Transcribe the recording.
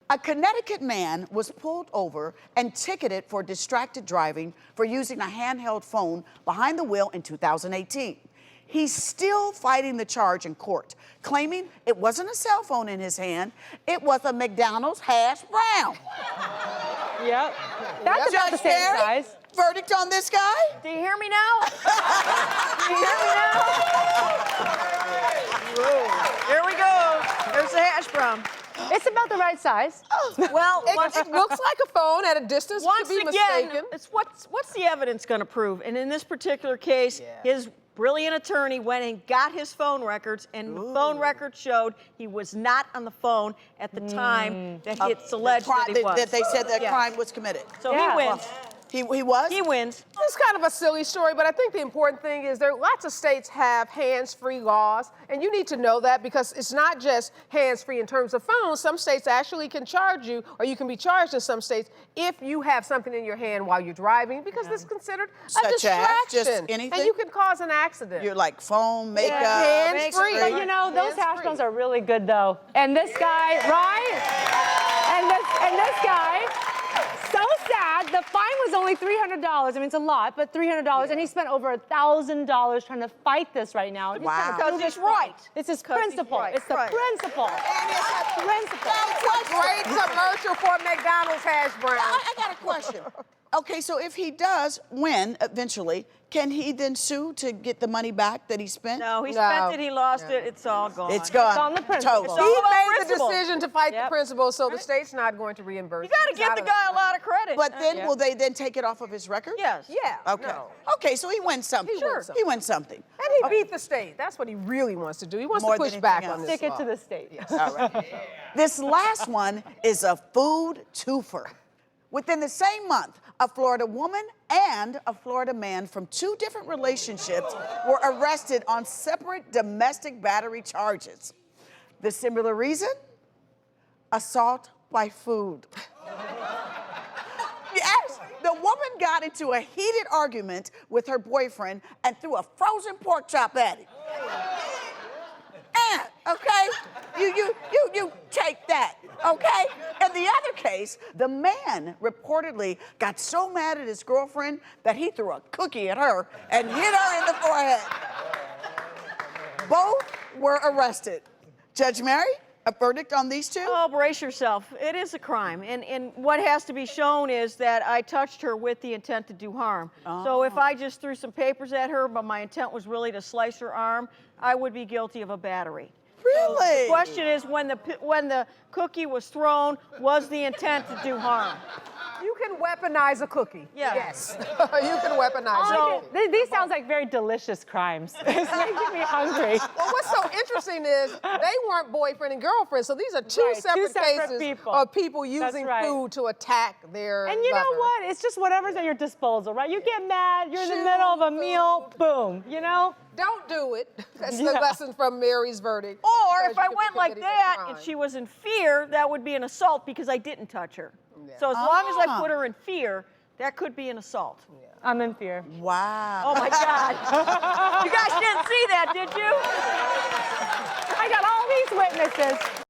A Connecticut man was pulled over and ticketed for distracted driving for using a handheld phone behind the wheel in 2018. He's still fighting the charge in court, claiming it wasn't a cell phone in his hand, it was a McDonald's Hashbrown. Yep. That's about the same size. Verdict on this guy? Do you hear me now? Do you hear me now? Here we go. There's the hash brown. It's about the right size. Well, it looks like a phone at a distance. Once Could be again, mistaken. it's what's the evidence going to prove? And in this particular case, his brilliant attorney went and got his phone records, and the phone records showed he was not on the phone at the time that it's alleged that he was. That they said that crime was committed. So he wins. He was? He wins. It's kind of a silly story, but I think the important thing is lots of states have hands-free laws, and you need to know that because it's not just hands-free in terms of phones. Some states actually can charge you, or you can be charged in some states, if you have something in your hand while you're driving, because it's considered a distraction. Just anything? And you can cause an accident. You're like phone, makeup. Hands-free. But you know, those Hashbrowns are really good though. And this guy, right? And this guy, so sad. The fine was only $300. I mean, it's a lot, but $300, and he spent over $1,000 trying to fight this right now. Wow. Because he's right. It's his principle. right. It's the principle. And Principle. Great commercial for McDonald's hash brown. I got a question. Okay, so if he does win eventually, can he then sue to get the money back that he spent? No, he spent it, he lost it, it's all gone. It's gone. It's on the principle. Totally. He about made principle. the decision to fight the principle, so the state's not going to reimburse. You got to give the guy a lot of credit. But then, will they then take it off of his record? Yes. Yeah. Okay. No. Okay, so he wins something. He wins something. And he beat the state. That's what he really wants to do. He wants More to than push back anything on else. this Stick it law. to the state. All right. This last one is a food twofer. Within the same month, a Florida woman and a Florida man from 2 different relationships were arrested on separate domestic battery charges. The similar reason? Assault by food. Yes, the woman got into a heated argument with her boyfriend and threw a frozen pork chop at him. Okay? You take that, okay? In the other case, the man reportedly got so mad at his girlfriend that he threw a cookie at her and hit her in the forehead. Both were arrested. Judge Mary, a verdict on these 2? Oh, brace yourself. It is a crime. And what has to be shown is that I touched her with the intent to do harm. So if I just threw some papers at her, but my intent was really to slice her arm, I would be guilty of a battery. Really? The question is, when the cookie was thrown, was the intent to do harm? You can weaponize a cookie. Yeah. Yes. You can weaponize it. These sounds like very delicious crimes. It's making me hungry. Well, what's so interesting is they weren't boyfriend and girlfriend, so these are two separate cases people. of people using food to attack their And you know lover. what? It's just whatever's at your disposal, right? You get mad, you're in the middle of a meal, boom, you know? Don't do it. That's the lesson from Mary's verdict. Or if I went like that and she was in fear, that would be an assault because I didn't touch her. So as long as I put her in fear, that could be an assault. I'm in fear. Wow. Oh my God. You guys didn't see that, did you? I got all these witnesses.